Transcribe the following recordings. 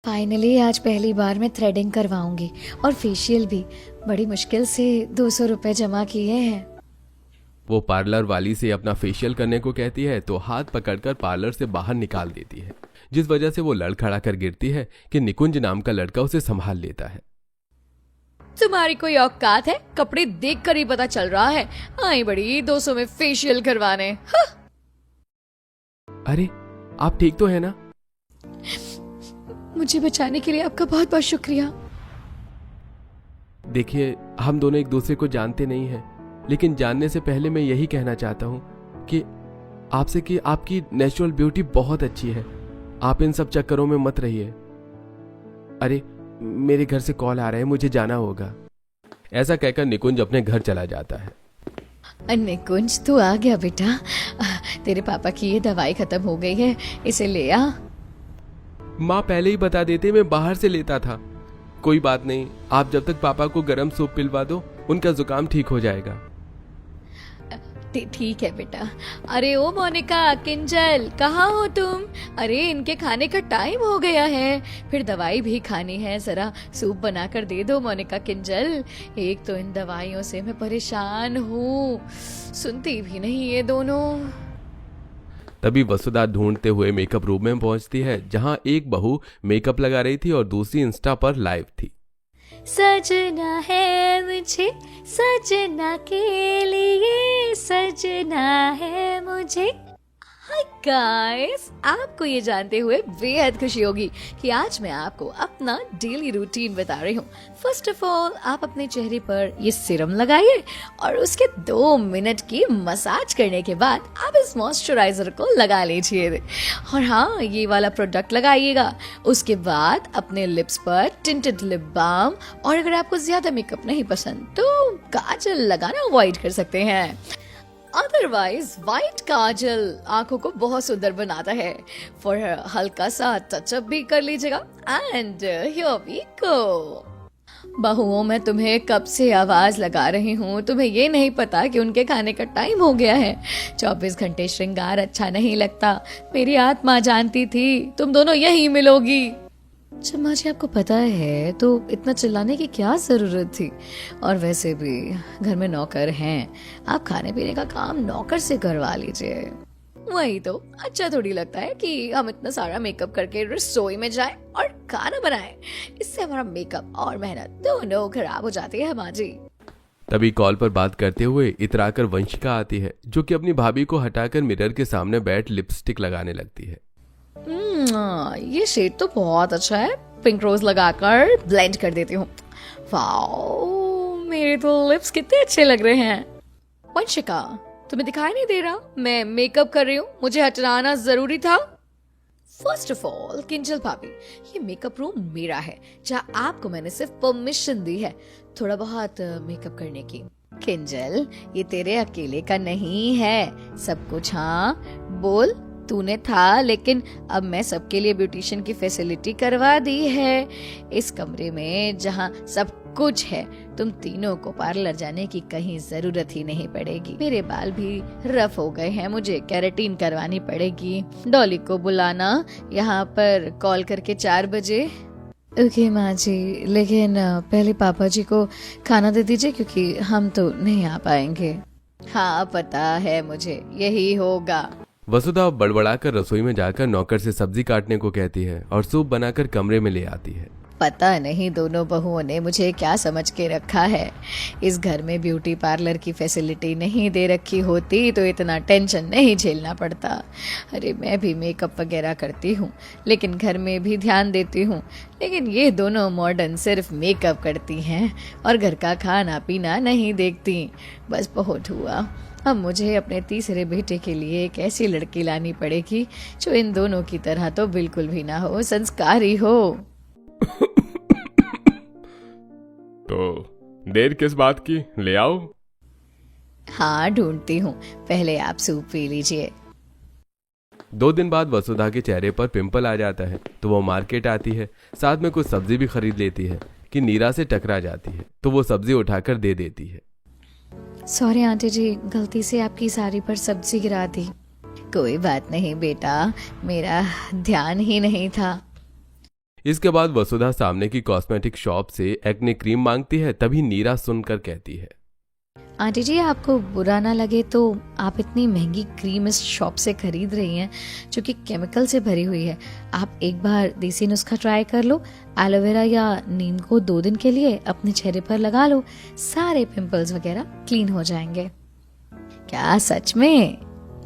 Finally आज पहली बार मैं थ्रेडिंग करवाऊंगी और फेशियल भी। बड़ी मुश्किल से 200 रुपए जमा किए हैं। वो पार्लर वाली से अपना फेशियल करने को कहती है तो हाथ पकड़कर पार्लर से बाहर निकाल देती है, जिस वजह से वो लड़खड़ा कर गिरती है कि निकुंज नाम का लड़का उसे संभाल लेता है। तुम्हारी कोई औकात है? कपड़े देखकर ही पता चल रहा है। आई बड़ी 200 में फेशियल करवाने। हाँ। अरे आप ठीक तो है ना? मुझे बचाने के लिए आपका बहुत बहुत शुक्रिया। देखिए, हम दोनों एक दूसरे को जानते नहीं हैं, लेकिन जानने से पहले मैं यही कहना चाहता हूँ कि आपसे कि आपकी नेचुरल ब्यूटी बहुत अच्छी है। आप इन सब चक्करों में मत रहिए। अरे मेरे घर से कॉल आ रहा है, मुझे जाना होगा। ऐसा कहकर निकुंज अपने घर चला जाता है। निकुंज तू आ गया बेटा। तेरे पापा की ये दवाई खत्म हो गई है, इसे ले आ। माँ पहले ही बता देते, मैं बाहर से लेता था। कोई बात नहीं, आप जब तक पापा को गर्म सूप पिलवा दो, उनका जुकाम ठीक हो जाएगा। ठीक है बेटा। अरे ओ मोनिका, किंजल, कहाँ हो तुम? अरे इनके खाने का टाइम हो गया है, फिर दवाई भी खानी है। जरा सूप बनाकर दे दो मोनिका, किंजल। एक तो इन दवाइयों से मैं परेशान हूँ, सुनती भी नहीं ये दोनों। तभी वसुधा ढूंढते हुए मेकअप रूम में पहुंचती है, जहां एक बहू मेकअप लगा रही थी और दूसरी इंस्टा पर लाइव थी। सजना है मुझे, सजना के लिए सजना है मुझे। हाय गाइस, आपको ये जानते हुए बेहद खुशी होगी कि आज मैं आपको अपना डेली रूटीन बता रही हूँ। फर्स्ट ऑफ ऑल, आप अपने चेहरे पर ये सीरम लगाइए और उसके 2 मिनट की मसाज करने के बाद आप इस मॉइस्चराइजर को लगा लीजिए। और हाँ, ये वाला प्रोडक्ट लगाइएगा। उसके बाद अपने लिप्स पर टिंटेड लिप बाम, और अगर आपको ज्यादा मेकअप नहीं पसंद तो काजल लगाना अवॉइड कर सकते हैं। अदरवाइज वाइट काजल आंखों को बहुत सुंदर बनाता है। फॉर हल्का सा टचअप भी कर लीजिएगा। And here we go. बहुओं, मैं तुम्हें कब से आवाज लगा रही हूँ, तुम्हें ये नहीं पता कि उनके खाने का टाइम हो गया है। 24 घंटे श्रृंगार अच्छा नहीं लगता। मेरी आत्मा जानती थी तुम दोनों यहीं मिलोगी। चम्मा जी, आपको पता है तो इतना चिल्लाने की क्या जरूरत थी? और वैसे भी घर में नौकर हैं, आप खाने पीने का काम नौकर से करवा लीजिए। वही तो अच्छा थोड़ी लगता है कि हम इतना सारा मेकअप करके रसोई में जाएं और खाना बनाएं। इससे हमारा मेकअप और मेहनत दोनों खराब हो जाती है माँ जी। तभी कॉल पर बात करते हुए इतराकर वंशिका आती है, जो कि अपनी भाभी को हटाकर मिरर के सामने बैठ लिपस्टिक लगाने लगती है। ये शेड तो बहुत अच्छा है। पिंक रोज लगाकर ब्लेंड कर देती हूँ। वाओ, मेरे तो लिप्स कितने अच्छे लग रहे हैं। वंशिका, तुम्हें दिखाई नहीं दे रहा मैं मेकअप कर रही हूँ? मुझे हटाना जरूरी था। फर्स्ट ऑफ ऑल किंजल भाभी, ये मेकअप रूम मेरा है, जहाँ आपको मैंने सिर्फ परमिशन दी है थोड़ा बहुत मेकअप करने की। किंजल, ये तेरे अकेले का नहीं है सब कुछ। हाँ बोल, तूने था, लेकिन अब मैं सबके लिए ब्यूटिशियन की फैसिलिटी करवा दी है। इस कमरे में जहाँ सब कुछ है, तुम तीनों को पार्लर जाने की कहीं जरूरत ही नहीं पड़ेगी। मेरे बाल भी रफ हो गए हैं, मुझे केराटिन करवानी पड़ेगी। डॉली को बुलाना यहाँ पर कॉल करके 4 बजे। ओके माँ जी, लेकिन पहले पापा जी को खाना दे दीजिए, क्योंकि हम तो नहीं आ पाएंगे। हाँ पता है मुझे, यही होगा। वसुधा बड़बड़ाकर रसोई में जाकर नौकर से सब्जी काटने को कहती है और सूप बनाकर कमरे में ले आती है। पता नहीं दोनों बहुओं ने मुझे क्या समझ के रखा है। इस घर में ब्यूटी पार्लर की फैसिलिटी नहीं दे रखी होती तो इतना टेंशन नहीं झेलना पड़ता। अरे मैं भी मेकअप वगैरह करती हूँ, लेकिन घर में भी ध्यान देती हूँ। लेकिन ये दोनों मॉडर्न सिर्फ मेकअप करती हैं और घर का खाना पीना नहीं देखती। बस बहुत हुआ। अब मुझे अपने तीसरे बेटे के लिए एक ऐसी लड़की लानी पड़ेगी जो इन दोनों की तरह तो बिल्कुल भी ना हो, संस्कारी हो। तो देर किस बात की, ले आओ। हाँ ढूंढती हूँ, पहले आप सूप पी लीजिए। 2 दिन बाद वसुधा के चेहरे पर पिंपल आ जाता है, तो वो मार्केट आती है। साथ में कुछ सब्जी भी खरीद लेती है कि नीरा से टकरा जाती है, तो वो सब्जी उठाकर दे देती है। सॉरी आंटी जी, गलती से आपकी साड़ी पर सब्जी गिरा दी। कोई बात नहीं बेटा, मेरा ध्यान ही नहीं था। इसके बाद वसुधा सामने की कॉस्मेटिक शॉप से एक्ने क्रीम मांगती है। तभी नीरा सुनकर कहती है, आंटी जी आपको बुरा ना लगे तो आप इतनी महंगी क्रीम इस शॉप से खरीद रही हैं जो कि केमिकल से भरी हुई है। आप एक बार देसी नुस्खा ट्राई कर लो, एलोवेरा या नीम को 2 दिन के लिए अपने चेहरे पर लगा लो, सारे पिंपल्स वगैरह क्लीन हो जाएंगे। क्या सच में?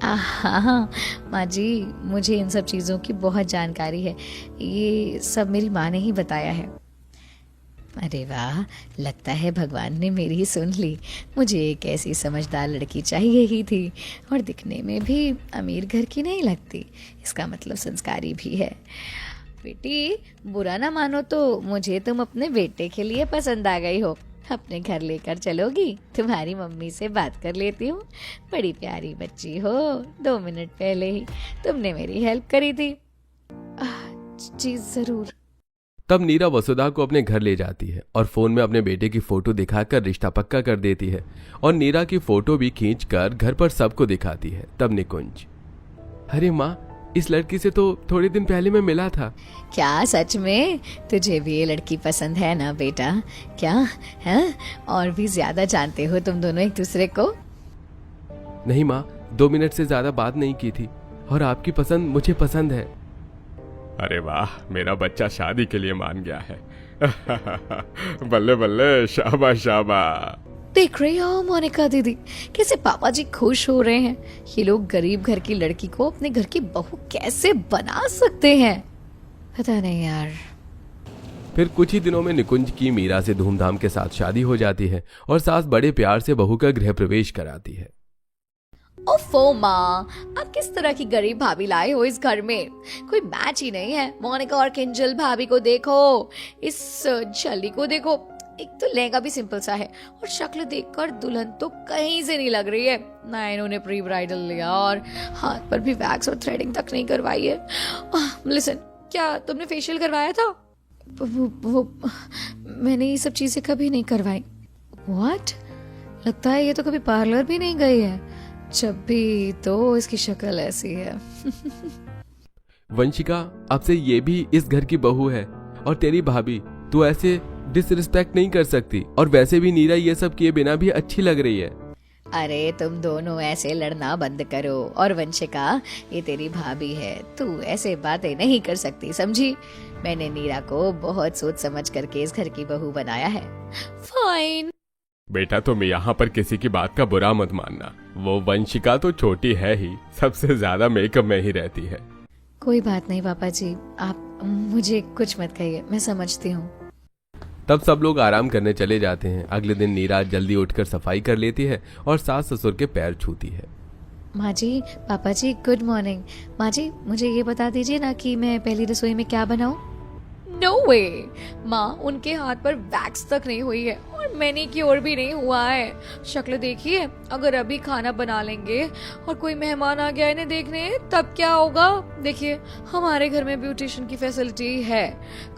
हाँ माँ जी, मुझे इन सब चीज़ों की बहुत जानकारी है, ये सब मेरी माँ ने ही बताया है। अरे वाह, लगता है भगवान ने मेरी सुन ली। मुझे एक ऐसी समझदार लड़की चाहिए ही थी, और दिखने में भी अमीर घर की नहीं लगती, इसका मतलब संस्कारी भी है। बेटी बुरा ना मानो तो मुझे तुम अपने बेटे के लिए पसंद आ गई हो। अपने घर लेकर चलोगी? तुम्हारी मम्मी से बात कर लेती हूँ, बड़ी प्यारी बच्ची हो। 2 मिनट पहले ही तुमने मेरी हेल्प करी थी। जी जरूर। तब नीरा वसुधा को अपने घर ले जाती है और फोन में अपने बेटे की फोटो दिखाकर रिश्ता पक्का कर देती है, और नीरा की फोटो भी खींचकर घर पर सबको दिखाती है। तब निकुंज, अरे माँ, इस लड़की से तो थोड़े दिन पहले मैं मिला था। क्या सच में? तुझे भी ये लड़की पसंद है ना बेटा? क्या है? और भी ज्यादा जानते हो तुम दोनों एक दूसरे को? नहीं माँ, 2 मिनट से ज्यादा बात नहीं की थी, और आपकी पसंद मुझे पसंद है। अरे वाह, मेरा बच्चा शादी के लिए मान गया है। बल्ले बल्ले, शाबाश शाबाश। देख रही हो मोनिका दीदी, कैसे पापा जी खुश हो रहे हैं। ये लोग गरीब घर की लड़की को अपने घर की बहू कैसे बना सकते हैं, पता नहीं यार। फिर कुछ ही दिनों में निकुंज की मीरा से धूमधाम के साथ शादी हो जाती है, और सास बड़े प्यार से बहू का गृह प्रवेश कराती है। ओफो माँ, आप किस तरह की गरीब भाभी लाए हो इस घर में? कोई मैच ही नहीं है। मोनिका और किंजल भाभी को देखो, इस छली को देखो, एक तो लहंगा भी सिंपल सा है, और शक्ल देखकर दुल्हन तो कहीं से नहीं लग रही है। ना इन्होंने प्री ब्राइडल लिया, और हाथ पर भी वैक्स और थ्रेडिंग तक नहीं करवाई है। लिसन, क्या तुमने फेशियल करवाया था? वो मैंने ये सब चीजें कभी नहीं करवाई। व्हाट? लगता है ये तो कभी पार्लर भी नहीं गई है। जब भी तो इसकी शक्ल ऐसी है। वंशिका, अब से ये भी इस घर की बहू है, और तेरी भाभी, तू ऐसे डिसरिस्पेक्ट नहीं कर सकती। और वैसे भी नीरा ये सब किए बिना भी अच्छी लग रही है। अरे तुम दोनों ऐसे लड़ना बंद करो। और वंशिका, ये तेरी भाभी है, तू ऐसे बातें नहीं कर सकती, समझी? मैंने नीरा को बहुत सोच समझ करके इस घर की बहू बनाया है। फाइन। बेटा, तुम यहाँ पर किसी की बात का बुरा मत मानना। वो वंशिका तो छोटी है ही, सबसे ज्यादा मेकअप में ही रहती है। कोई बात नहीं पापा जी, आप मुझे कुछ मत कहिए, मैं समझती हूँ। तब सब लोग आराम करने चले जाते हैं। अगले दिन नीरा जल्दी उठकर सफाई कर लेती है और सास ससुर के पैर छूती है। माँ जी, पापा जी, गुड मॉर्निंग। माँ जी, मुझे ये बता दीजिए ना कि मैं पहली रसोई में क्या बनाऊं? नो वे माँ, उनके हाथ पर वैक्स तक नहीं हुई है, और मैनीक्योर भी नहीं हुआ है। शक्ल देखिए, अगर अभी खाना बना लेंगे और कोई मेहमान आ गया इन्हें देखने, तब क्या होगा? देखिए, हमारे घर में ब्यूटिशियन की फैसिलिटी है,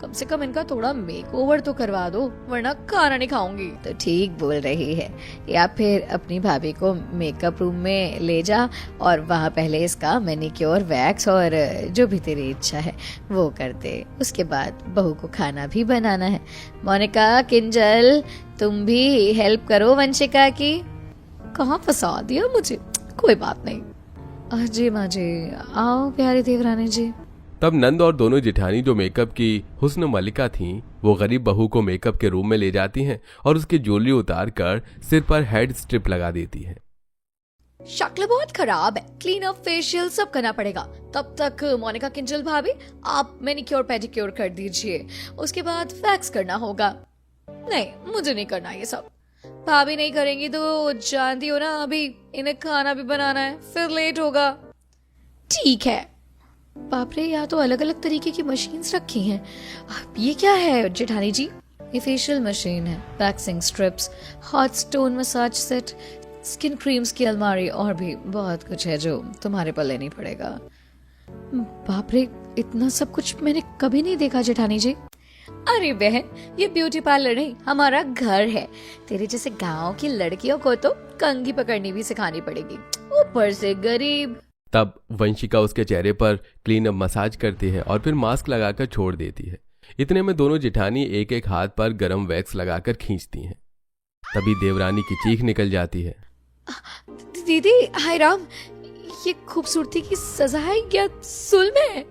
कम से कम इनका थोड़ा मेकओवर तो करवा दो, वरना खाना नहीं खाऊंगी। तो ठीक बोल रही है, या फिर अपनी भाभी को मेकअप रूम में ले जा और वहाँ पहले इसका मैनीक्योर, वैक्स और जो भी तेरी इच्छा है वो कर दे। उसके बाद बहू को खाना भी बनाना है। मोनिका, किंजल, तुम भी हेल्प करो वंशिका की। कहाँ फंसा दिया मुझे? कोई बात नहीं। जी माँ जी, आओ प्यारी देवरानी जी। तब नंद और दोनों जिठानी, जो मेकअप की हुस्न मलिका थीं, वो गरीब बहू को मेकअप के रूम में ले जाती हैं और उसकी ज्वेलरी उतार कर सिर पर हेड स्ट्रिप लगा देती हैं। शक्ल बहुत खराब है, क्लीन अप, फेशियल सब करना पड़ेगा। तब तक मोनिका, किंजल भाभी, आप मैनीक्योर पेडिक्योर कर दीजिए, उसके बाद वैक्स करना होगा। नहीं, मुझे नहीं करना ये सब। भाभी नहीं करेंगी तो जानती हो ना, अभी इन्हें खाना भी बनाना है, फिर लेट होगा। ठीक है। बाप रे, यहाँ तो अलग अलग तरीके की मशीन्स रखी हैं। ये क्या है जेठानी जी? ये फेशियल मशीन है, waxing strips, hot stone massage set, skin creams की अलमारी, और भी बहुत कुछ है जो तुम्हारे पर लेनी पड़ेगा। बाप रे, इतना सब कुछ मैंने कभी नहीं देखा जेठानी जी। अरे बहन, ये ब्यूटी पार्लर नहीं, हमारा घर है। तेरे जैसे गांव की लड़कियों को तो कंघी पकड़नी भी सिखानी पड़ेगी, ऊपर से गरीब। तब वंशिका उसके चेहरे पर क्लीन अप मसाज करती है और फिर मास्क लगाकर छोड़ देती है। इतने में दोनों जिठानी एक एक हाथ पर गरम वैक्स लगाकर खींचती हैं। तभी देवरानी की चीख निकल जाती है। दीदी, हाय राम, ये खूबसूरती की सजा है या जुल्म है?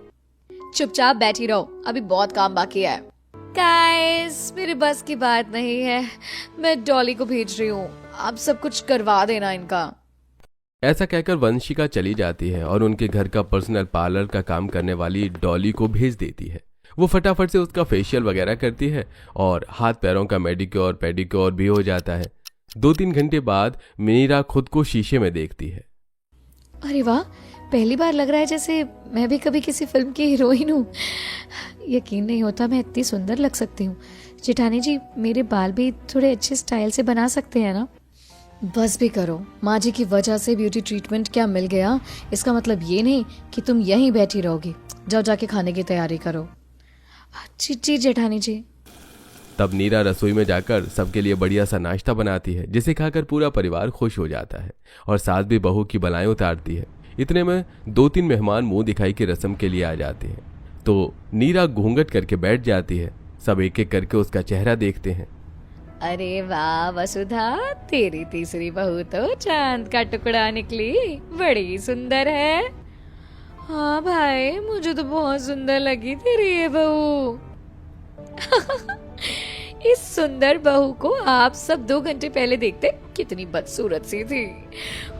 चुपचाप बैठी रहो, अभी बहुत काम बाकी है। गाइस, मेरे बस की बात नहीं है, मैं डॉली को भेज रही हूँ, आप सब कुछ करवा देना इनका। ऐसा कहकर वंशिका चली जाती है और उनके घर का पर्सनल पार्लर का काम करने वाली डॉली को भेज देती है। वो फटाफट से उसका फेशियल वगैरह करती है और हाथ पैरों का मेडिक्योर पेडिक्योर भी हो जाता है। 2-3 घंटे बाद मीरा खुद को शीशे में देखती है। अरे वाह, पहली बार लग रहा है जैसे मैं भी कभी किसी फिल्म की हीरोइन हूँ। यकीन नहीं होता मैं इतनी सुंदर लग सकती हूँ। जेठानी जी, मेरे बाल भी थोड़े अच्छे स्टाइल से बना सकते हैं ना? बस भी करो, माँ जी की वजह से ब्यूटी ट्रीटमेंट क्या मिल गया, इसका मतलब ये नहीं कि तुम यहीं बैठी रहोगी। जाओ जाके खाने की तैयारी करो। जी जी जेठानी जी। तब नीरा रसोई में जाकर सबके लिए बढ़िया सा नाश्ता बनाती है, जिसे खाकर पूरा परिवार खुश हो जाता है और सास भी बहू की बलाएं उतारती है। इतने में 2-3 मेहमान मुंह दिखाई की रस्म के लिए आ जाते हैं, तो नीरा घूंघट करके बैठ जाती है। सब एक एक करके उसका चेहरा देखते हैं। अरे वाह वसुधा, तेरी तीसरी बहू तो चांद का टुकड़ा निकली, बड़ी सुंदर है। हाँ भाई, मुझे तो बहुत सुंदर लगी तेरी ये बहू। इस सुंदर बहू को आप सब 2 घंटे पहले देखते कितनी बदसूरत सी थी।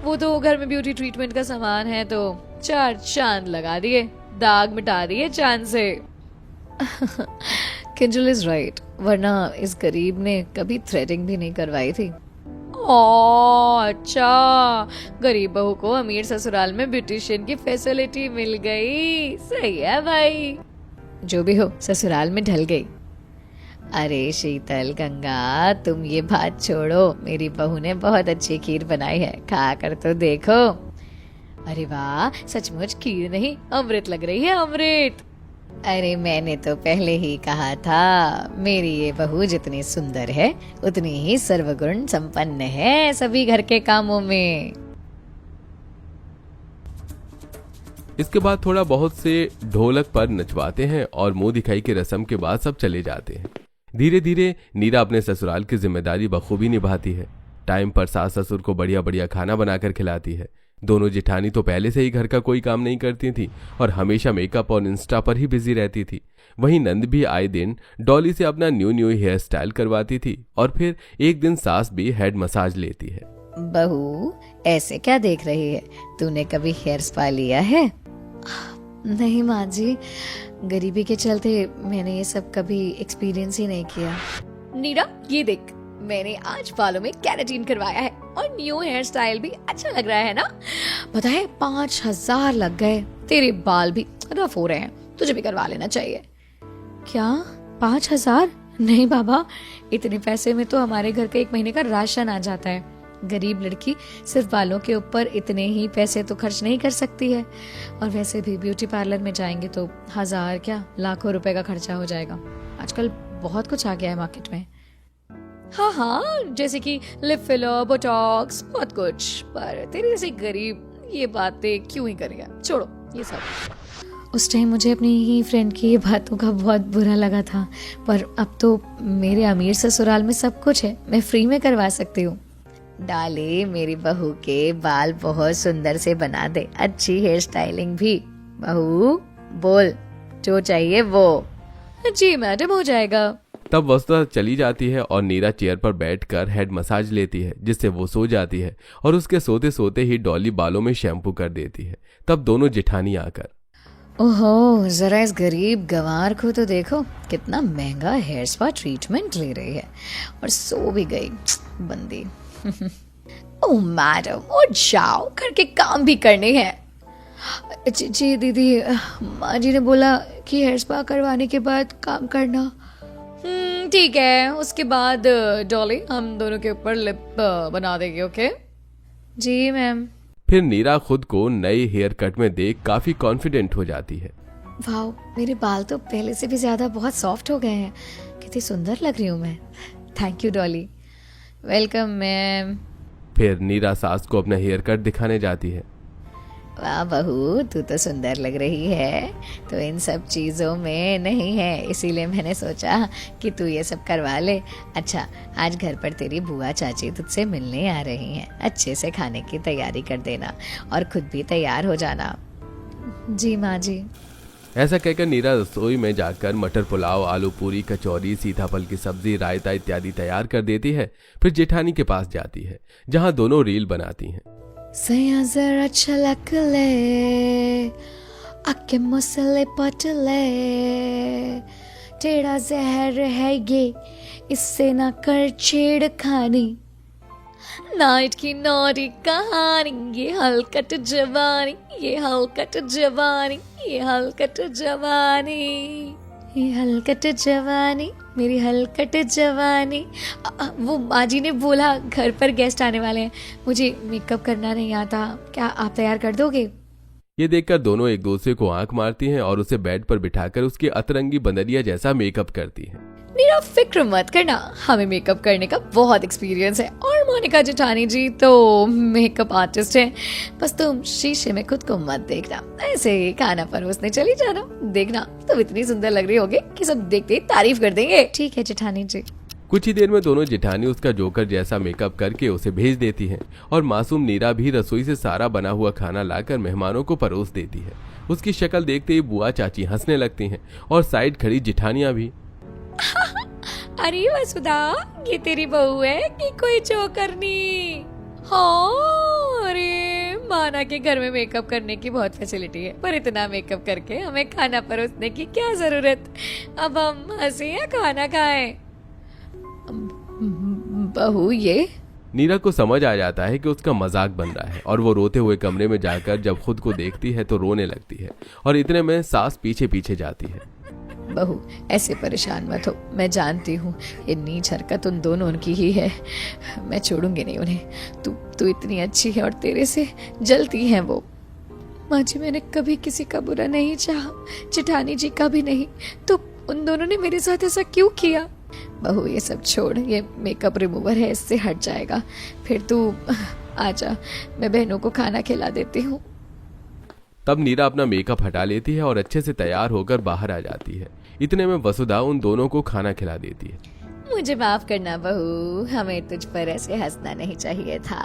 वो तो घर में ब्यूटी ट्रीटमेंट का सामान है तो 4 चांद लगा दिए, दाग मिटा दिए चांद से। किंजल इज राइट, वरना इस गरीब ने कभी थ्रेडिंग भी नहीं करवाई थी। अच्छा, गरीब बहू को अमीर ससुराल में ब्यूटिशियन की फैसिलिटी मिल गई। सही है भाई, जो भी हो ससुराल में ढल गई। अरे शीतल गंगा, तुम ये बात छोड़ो, मेरी बहू ने बहुत अच्छी खीर बनाई है, खा कर तो देखो। अरे वाह, सचमुच खीर नहीं अमृत लग रही है, अमृत। अरे मैंने तो पहले ही कहा था, मेरी ये बहू जितनी सुंदर है उतनी ही सर्वगुण संपन्न है सभी घर के कामों में। इसके बाद थोड़ा बहुत से ढोलक पर नचवाते हैं और मुंह दिखाई की रस्म के बाद सब चले जाते हैं। धीरे धीरे नीरा अपने ससुराल की जिम्मेदारी बखूबी निभाती है। टाइम पर सास ससुर को बढ़िया बढ़िया खाना बनाकर खिलाती है। दोनों जिठानी तो पहले से ही घर का कोई काम नहीं करती थी और हमेशा मेकअप और इंस्टा पर ही बिजी रहती थी। वहीं नंद भी आए दिन डॉली से अपना न्यू हेयर स्टाइल करवाती थी और फिर एक दिन सास भी हेड मसाज लेती है। बहू, ऐसे क्या देख रही है, तूने कभी हेयर स्पा लिया है? नहीं माँ जी, गरीबी के चलते मैंने ये सब कभी एक्सपीरियंस ही नहीं किया। नीरा, ये देख, मैंने आज बालों में केराटिन करवाया है और न्यू हेयर स्टाइल भी अच्छा लग रहा है ना? पता है 5,000 लग गए, तेरे बाल भी रफ हो रहे हैं, तुझे भी करवा लेना चाहिए। क्या 5,000? नहीं बाबा, इतने पैसे में तो हमारे घर का 1 महीने का राशन आ जाता है। गरीब लड़की सिर्फ बालों के ऊपर इतने ही पैसे तो खर्च नहीं कर सकती है, और वैसे भी ब्यूटी पार्लर में जाएंगे तो 1,000 क्या लाखों रुपए का खर्चा हो जाएगा। आजकल बहुत कुछ आ गया है मार्केट में। हाँ, जैसे कि लिप फिलर, बोटॉक्स, बहुत कुछ। पर तेरे जैसे गरीब ये बातें क्यों ही करेगा, छोड़ो ये सब। उस टाइम मुझे अपनी ही फ्रेंड की ये बातों का बहुत बुरा लगा था, पर अब तो मेरे अमीर ससुराल में सब कुछ है, मैं फ्री में करवा सकती हूँ। डाले, मेरी बहू के बाल बहुत सुंदर से बना दे, अच्छी हेयर स्टाइलिंग भी। बहू बोल, जो चाहिए वो। जी मैडम, हो जाएगा। तब वसुधा चली जाती है और नीरा चेयर पर बैठकर हेड मसाज लेती है, जिससे वो सो जाती है और उसके सोते सोते ही डॉली बालों में शैम्पू कर देती है। तब दोनों जिठानी आकर, ओहो, जरा इस गरीब गंवार को तो देखो, कितना महंगा हेयर स्पा ट्रीटमेंट ले रही है और सो भी गई बंदी। ओह मैडम, उठ जाओ, घर के काम भी करने हैं। जी दीदी, माँ जी ने बोला कि हेयर स्पा करवाने के बाद काम करना। ठीक है, उसके बाद डॉली हम दोनों के ऊपर लिप बना देगी। ओके जी मैम। फिर नीरा खुद को नए हेयर कट में देख काफी कॉन्फिडेंट हो जाती है। वाओ, मेरे बाल तो पहले से भी ज्यादा बहुत सॉफ्ट हो गए हैं, कितनी सुंदर लग रही हूँ मैं। Thank you Dolly. Welcome ma'am. फिर नीरा सास को अपना हेयर कट दिखाने जाती है। वाह बहू, तू तो सुंदर लग रही है। तो इन सब चीज़ों में नहीं है, इसीलिए मैंने सोचा कि तू ये सब करवा ले। अच्छा, आज घर पर तेरी बुआ चाची तुझसे मिलने आ रही हैं। अच्छे से खाने की तैयारी कर देना और खुद भी तैयार हो जाना। जी माँ जी। ऐसा कहकर नीरा रसोई में जाकर मटर पुलाव, आलू पूरी, कचौरी, सीताफल की सब्जी, रायता इत्यादि तैयार कर देती है। फिर जेठानी के पास जाती है, जहाँ दोनों रील बनाती हैं। सैया जरा छलक ले, आके मुझसे पट ले, तेरा जहर है ये, इससे ना कर छेड़खानी। नाइट की नौरी कहानी, ये हलकट जवानी, ये हलकट जवानी, ये हलकट जवानी, ये हलकट जवानी, मेरी हलकट जवानी। वो माँ जी ने बोला घर पर गेस्ट आने वाले हैं, मुझे मेकअप करना नहीं आता, क्या आप तैयार कर दोगे? ये देखकर दोनों एक दूसरे को आंख मारती हैं और उसे बेड पर बिठाकर उसकी अतरंगी बंदरिया जैसा मेकअप करती हैं। मेरा फिक्र मत करना, हमें मेकअप करने का बहुत एक्सपीरियंस है और मोनिका जेठानी जी तो मेकअप आर्टिस्ट हैं। बस तुम शीशे में खुद को मत देखना, ऐसे ही खाना परोसने चली जाना। देखना तुम इतनी सुंदर लग रही होगी कि सब देखते ही तारीफ कर देंगे। ठीक है जेठानी जी। कुछ ही देर में दोनों जेठानी उसका जोकर जैसा मेकअप करके उसे भेज देती हैं और मासूम नीरा भी रसोई से सारा बना हुआ खाना लाकर मेहमानों को परोस देती है। उसकी शक्ल देखते ही बुआ चाची हंसने लगती हैं और साइड खड़ी जेठानियां भी। अरे वसुधा, ये तेरी बहू है कि कोई चौकरनी? हाँ, अरे माना के घर में मेकअप करने की बहुत फैसिलिटी है, पर इतना मेकअप करके हमें खाना परोसने की क्या जरूरत? अब हम हंसे या खाना खाएं? बहू ये नीरा को समझ आ जाता है कि उसका मजाक बन रहा है और वो रोते हुए कमरे में जाकर जब खुद को देखती है तो रोने लगती है और इतने में सास पीछे पीछे जाती है। बहू ऐसे परेशान मत हो, मैं जानती हूँ ये नीच हरकत उन दोनों की ही है, मैं छोड़ूंगी नहीं उन्हें। तू इतनी अच्छी है और तेरे से जलती है वो। माँ जी, मैंने कभी किसी का बुरा नहीं चाहा, जेठानी जी का भी नहीं, तो उन दोनों ने मेरे साथ ऐसा क्यों किया? बहू ये सब छोड़, ये मेकअप रिमूवर है, इससे हट जाएगा। फिर तू आजा, मैं बहनों को खाना खिला देती हूँ। तब नीरा अपना मेकअप हटा लेती है और अच्छे से तैयार होकर बाहर आ जाती है। इतने में वसुधा उन दोनों को खाना खिला देती है। मुझे माफ करना बहू, हमें तुझ पर ऐसे हंसना नहीं चाहिए था।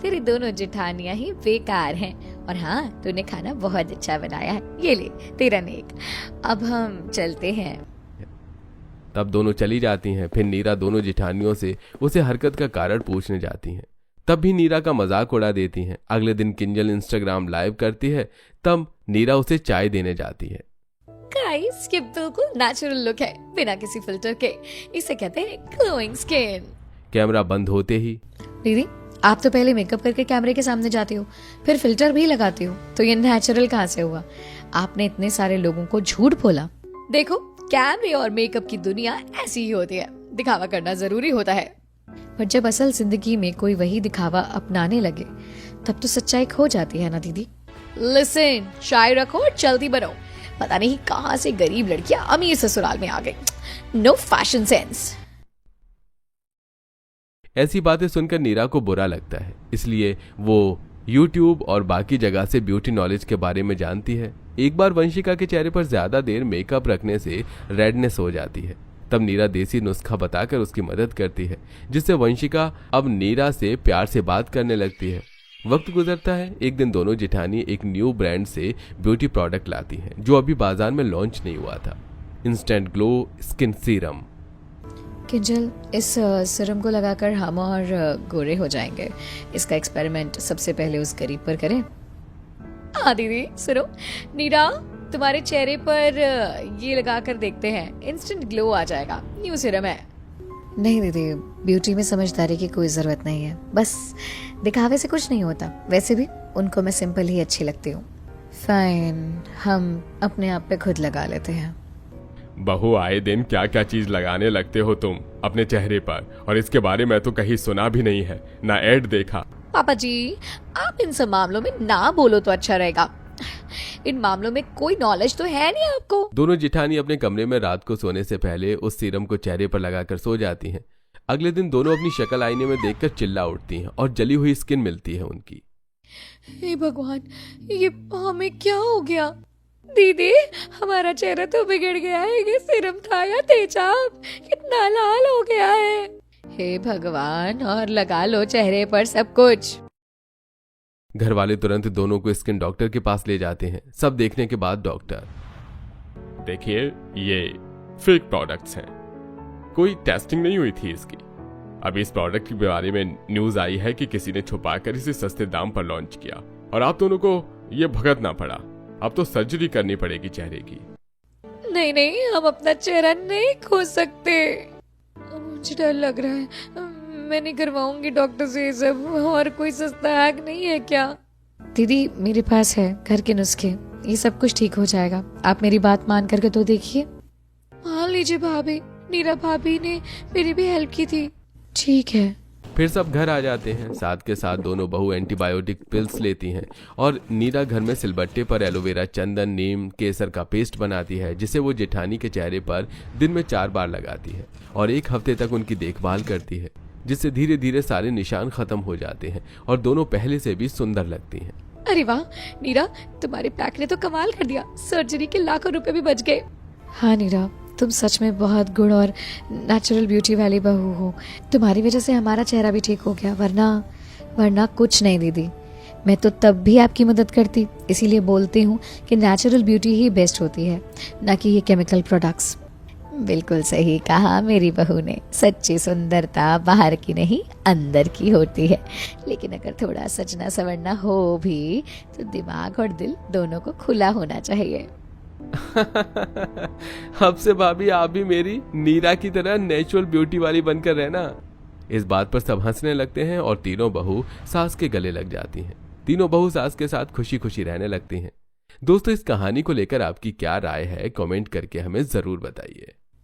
तेरी दोनों जेठानियां ही बेकार हैं। और हाँ, तूने खाना बहुत अच्छा बनाया है, ये ले तेरा नेक। अब हम चलते हैं। तब दोनों चली जाती हैं। फिर नीरा दोनों जेठानियों से उसे हरकत का कारण पूछने जाती हैं। तब भी नीरा का मजाक उड़ा देती हैं। अगले दिन किंजल इंस्टाग्राम लाइव करती है। तब नीरा उसे चाय देने जाती है। गाइस, ये बिल्कुल नेचुरल लुक है, बिना किसी फिल्टर के। इसे कहते हैं ग्लोइंग स्किन। कैमरा बंद होते ही, दीदी आप तो पहले मेकअप करके कैमरे के सामने जाती हो, फिर फिल्टर भी लगाती हो, तो ये नेचुरल कहाँ से हुआ? आपने इतने सारे लोगों को झूठ बोला। देखो, कैमरे और मेकअप की दुनिया ऐसी ही होती है, दिखावा करना जरूरी होता है, पर जब असल जिंदगी में कोई वही दिखावा अपनाने लगे तब तो सच्चाई खो जाती है ना दीदी। लिसन, चाय रखो और जल्दी बनो, पता नहीं कहां से गरीब लड़कियां अमीर ससुराल में आ गई। Know fashion sense. ऐसी बातें सुनकर नीरा को बुरा लगता है, इसलिए वो YouTube और बाकी जगह से ब्यूटी नॉलेज के बारे में जानती है। एक बार वंशिका के चेहरे पर ज्यादा देर मेकअप रखने से रेडनेस हो जाती है। तब नीरा देसी नुस्खा बताकर उसकी मदद करती है, जिससे वंशिका अब नीरा से प्यार से बात करने लगती है। वक्त गुजरता है। एक दिन दोनों जेठानी एक न्यू ब्रांड से ब्यूटी प्रोडक्ट लाती हैं, जो अभी बाजार में लॉन्च नहीं हुआ था। Instant glow skin serum. Kinjal, इस सीरम को लगाकर हम और गोरे हो जाएंगे। इसका एक्सपेरिमेंट सबसे पहले उस गरीब पर करें। हाँ दीदी, सुनो, नीरा तुम्हारे चेहरे पर ये लगाकर देखते हैं, इंस्टेंट ग्लो आ जाएगा, न्यू सीरम है। नहीं दीदी, ब्यूटी में समझदारी की कोई जरूरत नहीं है, बस दिखावे से कुछ नहीं होता। वैसे भी उनको मैं सिंपल ही अच्छी लगती हूँ। फाइन, हम अपने आप पे खुद लगा लेते हैं। बहू, आए दिन क्या क्या चीज लगाने लगते हो तुम अपने चेहरे पर, और इसके बारे में तो कहीं सुना भी नहीं है, ना ऐड देखा। पापा जी, आप इन सब मामलों में ना बोलो तो अच्छा रहेगा। इन मामलों में कोई नॉलेज तो है नहीं आपको। दोनों जेठानी अपने कमरे में रात को सोने से पहले उस सीरम को चेहरे पर लगाकर सो जाती हैं। अगले दिन दोनों अपनी शक्ल आईने में देखकर चिल्ला उठती हैं और जली हुई स्किन मिलती है उनकी। हे भगवान, ये हमें क्या हो गया? दीदी, हमारा चेहरा तो बिगड़ गया है। ये सीरम था या तेजाब? कितना लाल हो गया है। हे भगवान, और लगा लो चेहरे पर सब कुछ। घर वाले तुरंत दोनों को स्किन डॉक्टर के पास ले जाते हैं। सब देखने के बाद डॉक्टर, देखिए ये फेक प्रोडक्ट्स हैं, कोई टेस्टिंग नहीं हुई थी इसकी। अभी इस प्रोडक्ट के बारे में न्यूज आई है कि किसी ने छुपाकर इसे सस्ते दाम पर लॉन्च किया और आप दोनों को ये भुगतना पड़ा। अब तो सर्जरी करनी पड़ेगी चेहरे की। नहीं नहीं, हम अपना चेहरा नहीं खो सकते। मुझे डर लग रहा है। मैं नहीं करवाऊंगी डॉक्टर से ये सब। और कोई सस्ता हैक नहीं है क्या? दीदी, मेरे पास है घर के नुस्खे, ये सब कुछ ठीक हो जाएगा। आप मेरी बात मान करके तो देखिए। मान लीजिए भाभी, नीरा भाभी ने मेरी भी हेल्प की थी। ठीक है। फिर सब घर आ जाते हैं। साथ के साथ दोनों बहू एंटीबायोटिक पिल्स लेती हैं और नीरा घर में सिलबट्टे पर एलोवेरा, चंदन, नीम, केसर का पेस्ट बनाती है, जिसे वो जेठानी के चेहरे पर दिन में 4 बार लगाती है और 1 हफ्ते तक उनकी देखभाल करती है, जिससे धीरे धीरे सारे निशान खत्म हो जाते हैं और दोनों पहले से भी सुंदर लगती हैं। अरे वाह नीरा, तुम्हारे पैक ने तो कमाल कर दिया। सर्जरी के लाखों रुपए भी बच गए। हाँ नीरा, तुम सच में बहुत गुड और नेचुरल ब्यूटी वाली बहू हो। तुम्हारी वजह से हमारा चेहरा भी ठीक हो गया, वरना कुछ नहीं दीदी। मैं तो तब भी आपकी मदद करती। इसीलिए बोलती हूँ कि नेचुरल ब्यूटी ही बेस्ट होती है, ना कि ये केमिकल प्रोडक्ट्स। बिल्कुल सही कहा मेरी बहू ने। सच्ची सुंदरता बाहर की नहीं, अंदर की होती है। लेकिन अगर थोड़ा सजना संवरना हो भी तो दिमाग और दिल दोनों को खुला होना चाहिए। अब से भाभी आप भी मेरी नीरा की तरह नेचुरल ब्यूटी वाली बनकर रहना। इस बात पर सब हंसने लगते हैं और तीनों बहू सास के गले लग जाती हैं। तीनों बहू सास के साथ खुशी खुशी रहने लगती हैं। दोस्तों, इस कहानी को लेकर आपकी क्या राय है, कमेंट करके हमें जरूर बताइए।